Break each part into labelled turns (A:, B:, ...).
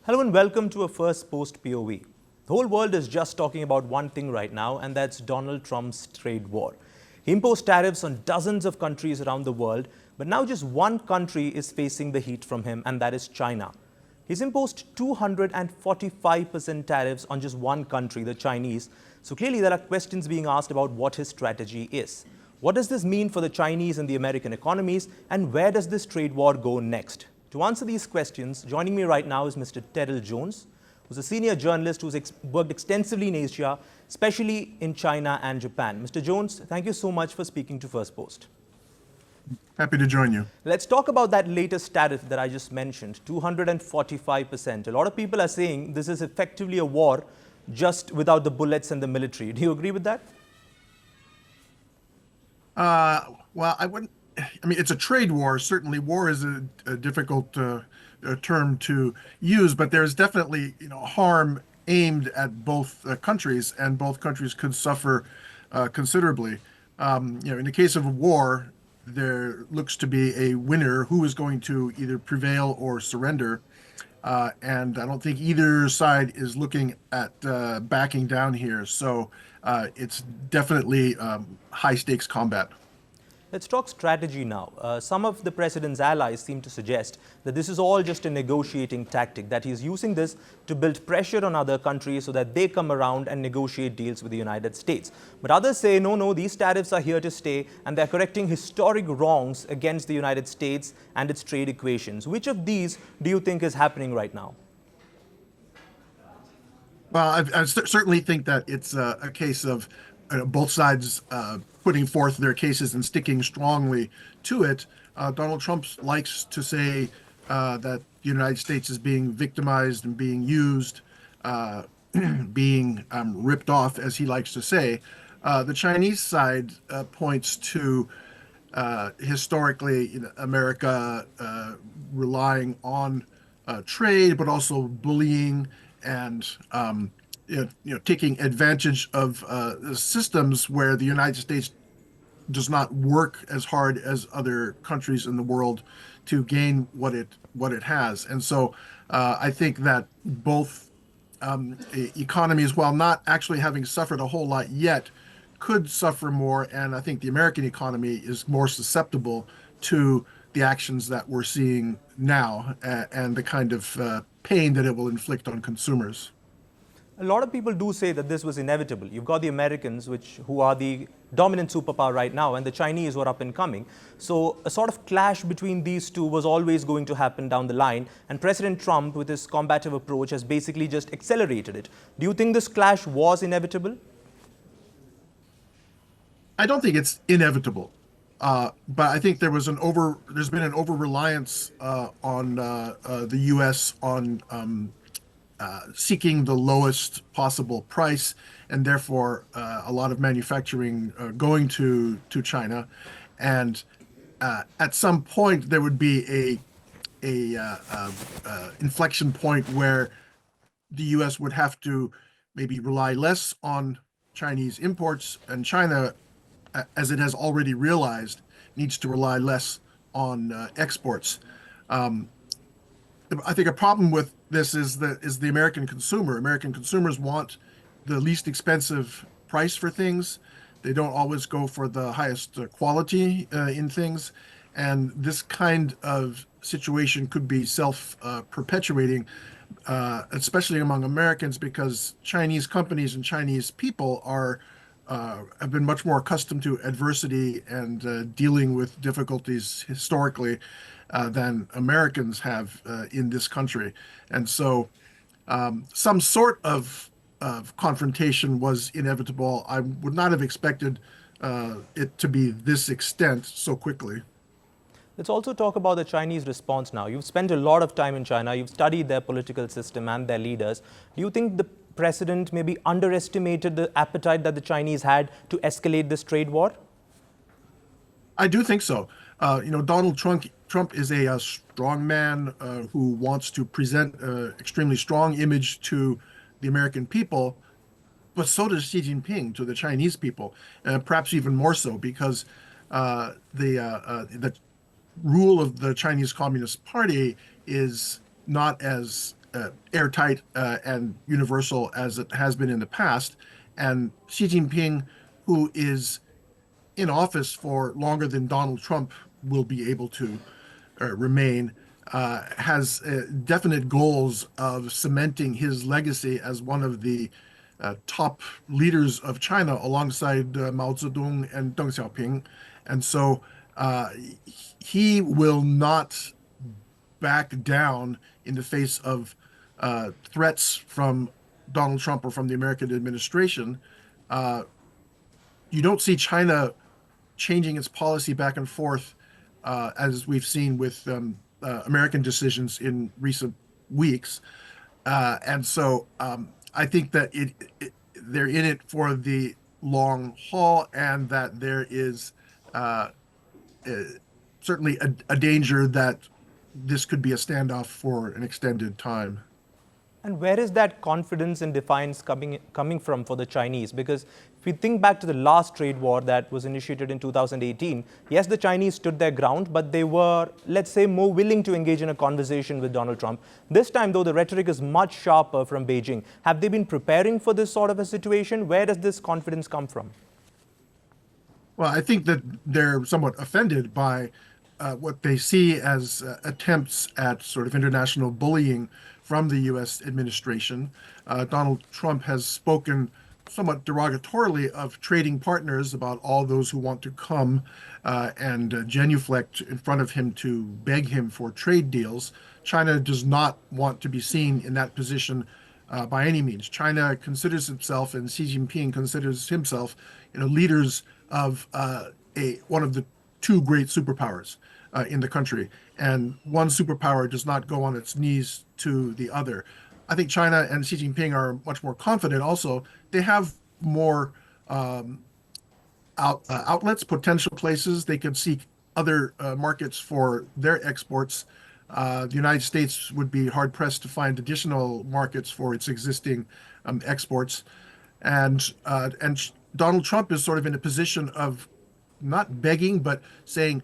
A: Hello and welcome to a Firstpost PoV. The whole world is just talking about one thing right now, and that's Donald Trump's trade war. He imposed tariffs on dozens of countries around the world, but now just one country is facing the heat from him, and that is China. He's imposed 245% tariffs on just one country, the Chinese. So clearly there are questions being asked about what his strategy is. What does this mean for the Chinese and the American economies, and where does this trade war go next? To answer these questions, joining me right now is Mr. Terril Jones, who's a senior journalist who's worked extensively in Asia, especially in China and Japan. Mr. Jones, thank you so much for speaking to Firstpost.
B: Happy to join you.
A: Let's talk about that latest tariff that I just mentioned, 245%. A lot of people are saying this is effectively a war just without the bullets and the military. Do you agree with that?
B: Well, I wouldn't. I mean, it's a trade war. Certainly, war is a difficult term to use, but there's definitely, harm aimed at both countries, and both countries could suffer considerably. In the case of a war, there looks to be a winner who is going to either prevail or surrender, and I don't think either side is looking at backing down here. So it's definitely high stakes combat.
A: Let's talk strategy now. Some of the president's allies seem to suggest that this is all just a negotiating tactic, that he's using this to build pressure on other countries so that they come around and negotiate deals with the United States. But others say, no, these tariffs are here to stay, and they're correcting historic wrongs against the United States and its trade equations. Which of these do you think is happening right now?
B: Well, I certainly think that it's a case of both sides putting forth their cases and sticking strongly to it. Donald Trump likes to say that the United States is being victimized and being used, being ripped off, as he likes to say. The Chinese side points to historically America relying on trade, but also bullying and taking advantage of systems where the United States does not work as hard as other countries in the world to gain what it has. And so I think that both economies, while not actually having suffered a whole lot yet, could suffer more. And I think the American economy is more susceptible to the actions that we're seeing now and the kind of pain that it will inflict on consumers.
A: A lot of people do say that this was inevitable. You've got the Americans, who are the dominant superpower right now, and the Chinese who are up and coming. So a sort of clash between these two was always going to happen down the line, and President Trump, with his combative approach, has basically just accelerated it. Do you think this clash was inevitable?
B: I don't think it's inevitable, but I think there's been an over-reliance on the U.S. on seeking the lowest possible price, and therefore a lot of manufacturing going to China. And at some point there would be a inflection point where the U.S. would have to maybe rely less on Chinese imports, and China, as it has already realized, needs to rely less on exports. I think a problem with this is the American consumer. American consumers want the least expensive price for things. They don't always go for the highest quality in things. And this kind of situation could be self-perpetuating, especially among Americans, because Chinese companies and Chinese people have been much more accustomed to adversity and dealing with difficulties historically than Americans have in this country. And so some sort of confrontation was inevitable. I would not have expected it to be this extent so quickly.
A: Let's also talk about the Chinese response now. You've spent a lot of time in China. You've studied their political system and their leaders. Do you think the president maybe underestimated the appetite that the Chinese had to escalate this trade war?
B: I do think so. Donald Trump is a strong man who wants to present an extremely strong image to the American people, but so does Xi Jinping to the Chinese people, perhaps even more so, because the rule of the Chinese Communist Party is not as airtight and universal as it has been in the past. And Xi Jinping, who is in office for longer than Donald Trump will be able to remain, has definite goals of cementing his legacy as one of the top leaders of China alongside Mao Zedong and Deng Xiaoping. And so uh, he will not back down in the face of threats from Donald Trump or from the American administration. Uh, you don't see China changing its policy back and forth, as we've seen with American decisions in recent weeks. And so I think that they're in it for the long haul, and that there is uh, uh, certainly a danger that this could be a standoff for an extended time.
A: And where is that confidence and defiance coming from for the Chinese? Because if we think back to the last trade war that was initiated in 2018, yes, the Chinese stood their ground, but they were, let's say, more willing to engage in a conversation with Donald Trump. This time, though, the rhetoric is much sharper from Beijing. Have they been preparing for this sort of a situation? Where does this confidence come from?
B: Well, I think that they're somewhat offended by what they see as attempts at sort of international bullying from the U.S. administration. Donald Trump has spoken somewhat derogatorily of trading partners about all those who want to come and genuflect in front of him to beg him for trade deals. China does not want to be seen in that position by any means. China considers itself, and Xi Jinping considers himself, leaders of one of the two great superpowers in the country, and one superpower does not go on its knees to the other. I think China and Xi Jinping are much more confident. Also, they have more outlets, potential places. They could seek other markets for their exports. The United States would be hard pressed to find additional markets for its existing exports, and Donald Trump is sort of in a position of not begging, but saying,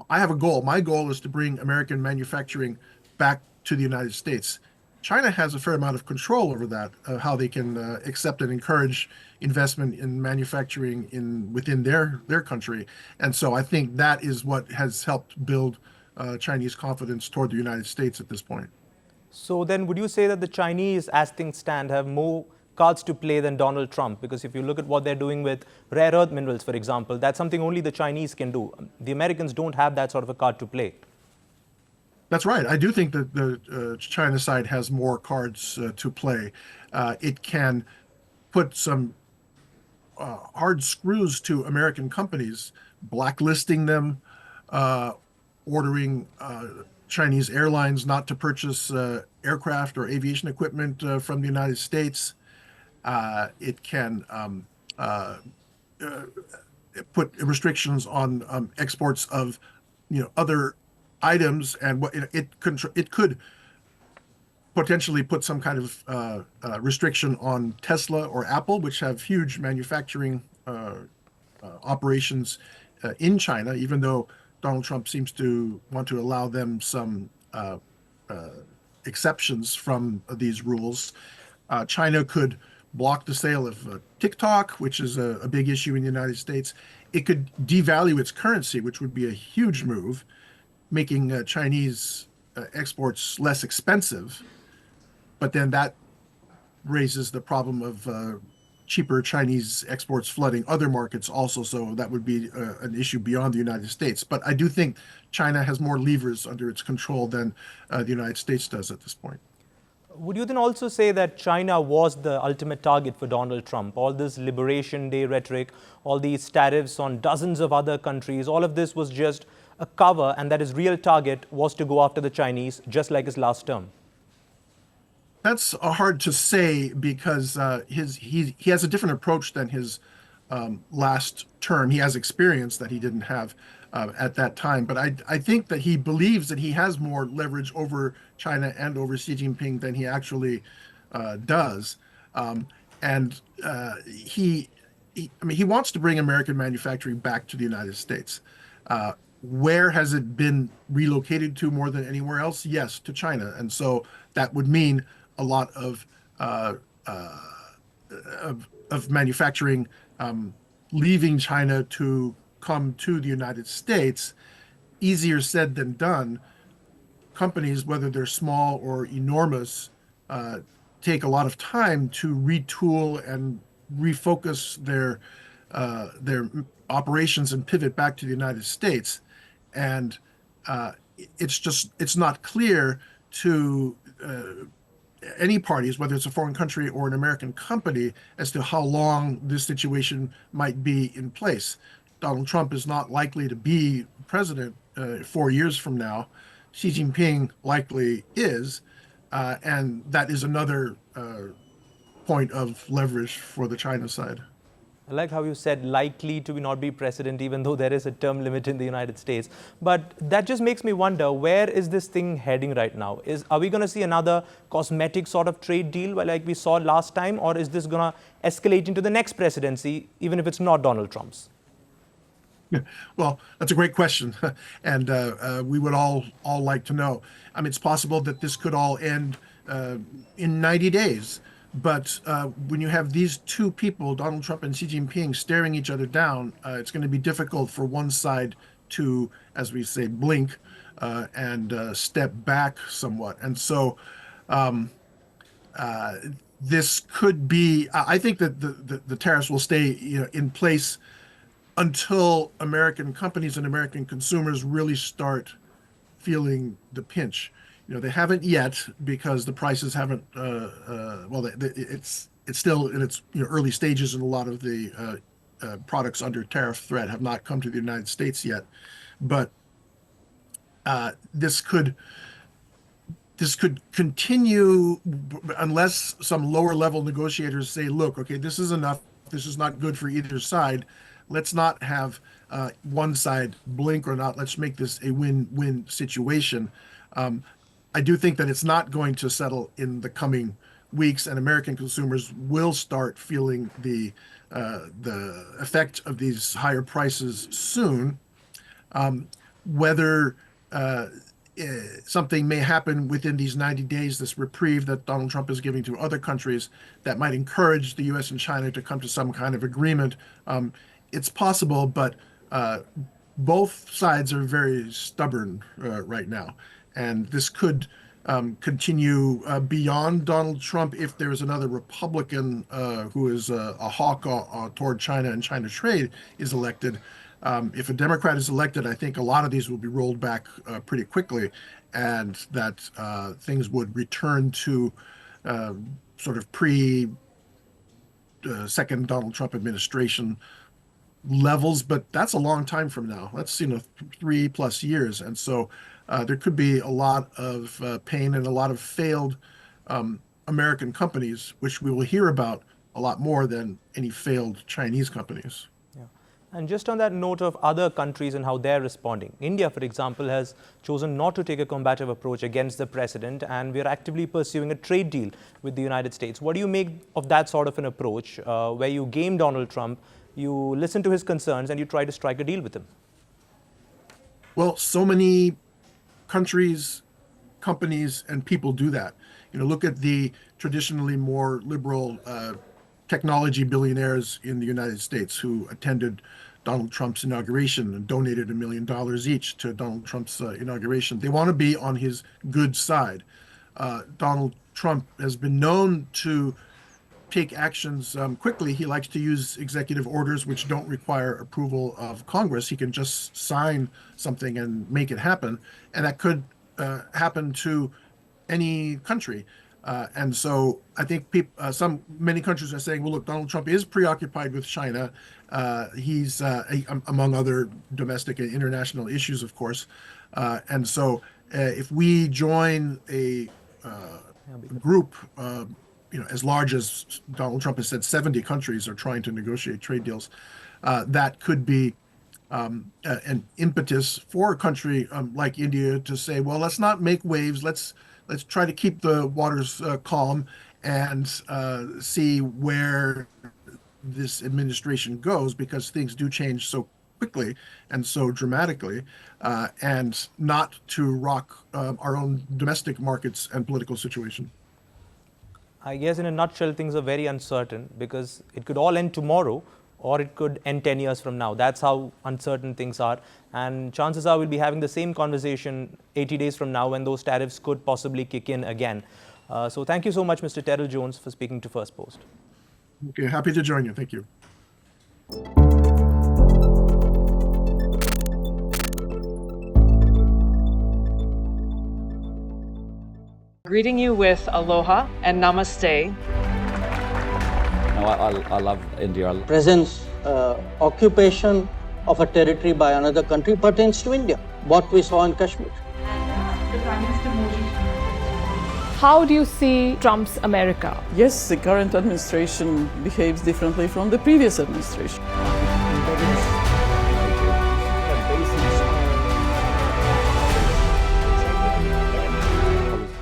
B: I have a goal. My goal is to bring American manufacturing back to the United States. China has a fair amount of control over that, how they can accept and encourage investment in manufacturing within their country. And so I think that is what has helped build Chinese confidence toward the United States at this point.
A: So then would you say that the Chinese, as things stand, have more cards to play than Donald Trump? Because if you look at what they're doing with rare earth minerals, for example, that's something only the Chinese can do. The Americans don't have that sort of a card to play.
B: That's right. I do think that the China side has more cards to play. It can put some hard screws to American companies, blacklisting them, ordering Chinese airlines not to purchase aircraft or aviation equipment from the United States. It can put restrictions on exports of, other items, and what it could potentially put some kind of restriction on Tesla or Apple, which have huge manufacturing operations in China, even though Donald Trump seems to want to allow them some exceptions from these rules. China could block the sale of TikTok, which is a big issue in the United States. It could devalue its currency, which would be a huge move, making Chinese exports less expensive. But then that raises the problem of cheaper Chinese exports flooding other markets also. So that would be an issue beyond the United States. But I do think China has more levers under its control than the United States does at this point.
A: Would you then also say that China was the ultimate target for Donald Trump? All this Liberation Day rhetoric, all these tariffs on dozens of other countries, all of this was just a cover, and that his real target was to go after the Chinese, just like his last term?
B: That's hard to say because he has a different approach than his last term. He has experience that he didn't have at that time. But I think that he believes that he has more leverage over China and over Xi Jinping than he actually does. And he wants to bring American manufacturing back to the United States. Where has it been relocated to more than anywhere else? Yes, to China. And so that would mean a lot uh, uh, of manufacturing leaving China to come to the United States. Easier said than done. Companies, whether they're small or enormous, uh, take a lot of time to retool and refocus their operations and pivot back to the United States. And uh, it's not clear to any parties, whether it's a foreign country or an American company, as to how long this situation might be in place. Donald Trump is not likely to be president 4 years from now. Xi Jinping likely is, and that is another point of leverage for the China side.
A: I like how you said likely to not be president, even though there is a term limit in the United States. But that just makes me wonder, where is this thing heading right now? Are we going to see another cosmetic sort of trade deal like we saw last time? Or is this going to escalate into the next presidency, even if it's not Donald Trump's?
B: Yeah, well, that's a great question, and we would all like to know. I mean, it's possible that this could all end in 90 days. But when you have these two people, Donald Trump and Xi Jinping, staring each other down, it's going to be difficult for one side to, as we say, blink and step back somewhat. And so this could be. I think that the tariffs will stay, in place until American companies and American consumers really start feeling the pinch. They haven't yet, because the prices haven't. Well, it's still in its early stages, and a lot of the products under tariff threat have not come to the United States yet. But this could continue unless some lower level negotiators say, "Look, okay, this is enough. This is not good for either side. Let's not have one side blink or not. Let's make this a win-win situation." I do think that it's not going to settle in the coming weeks, and American consumers will start feeling the effect of these higher prices soon. Whether something may happen within these 90 days, this reprieve that Donald Trump is giving to other countries that might encourage the U.S. and China to come to some kind of agreement, it's possible, but both sides are very stubborn right now. And this could continue beyond Donald Trump if there is another Republican who is a hawk toward China and China trade is elected. If a Democrat is elected, I think a lot of these will be rolled back pretty quickly, and that things would return to sort of second Donald Trump administration levels. But that's a long time from now. That's 3+ years, and so there could be a lot of pain and a lot of failed American companies, which we will hear about a lot more than any failed Chinese companies.
A: Yeah. And just on that note of other countries and how they're responding, India, for example, has chosen not to take a combative approach against the president, and we're actively pursuing a trade deal with the United States. What do you make of that sort of an approach where you game Donald Trump, you listen to his concerns, and you try to strike a deal with him?
B: Well, so many countries, companies, and people do that. Look at the traditionally more liberal technology billionaires in the United States who attended Donald Trump's inauguration and donated $1 million each to Donald Trump's inauguration. They want to be on his good side. Donald Trump has been known to take actions quickly. He likes to use executive orders which don't require approval of Congress. He can just sign something and make it happen, and that could happen to any country. And so I think many countries are saying, well, look, Donald Trump is preoccupied with China. He's among other domestic and international issues, of course. And so if we join a group, as large as Donald Trump has said, 70 countries are trying to negotiate trade deals, that could be an impetus for a country like India to say, well, let's not make waves. Let's try to keep the waters calm and see where this administration goes, because things do change so quickly and so dramatically, and not to rock our own domestic markets and political situation.
A: I guess in a nutshell, things are very uncertain because it could all end tomorrow or it could end 10 years from now. That's how uncertain things are. And chances are we'll be having the same conversation 80 days from now when those tariffs could possibly kick in again. So thank you so much, Mr. Terril Jones, for speaking to First Post.
B: Okay, happy to join you. Thank you.
C: Greeting you with aloha and namaste.
D: I love India.
E: Presence, occupation of a territory by another country pertains to India, what we saw in Kashmir.
C: The Prime Minister Modi.
F: How do you see Trump's America?
G: Yes, the current administration behaves differently from the previous administration.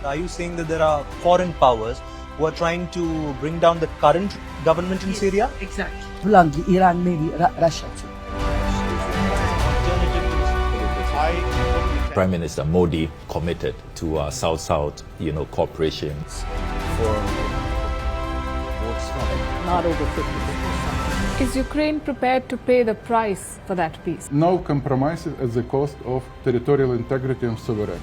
A: Are you saying that there are foreign powers who are trying to bring down the current government in Syria?
C: Exactly.
H: Bluntly, Iran, maybe Russia too.
D: Prime Minister Modi committed to South-South, cooperation.
G: Not over 50%.
F: Is Ukraine prepared to pay the price for that peace?
I: No compromises at the cost of territorial integrity and sovereignty.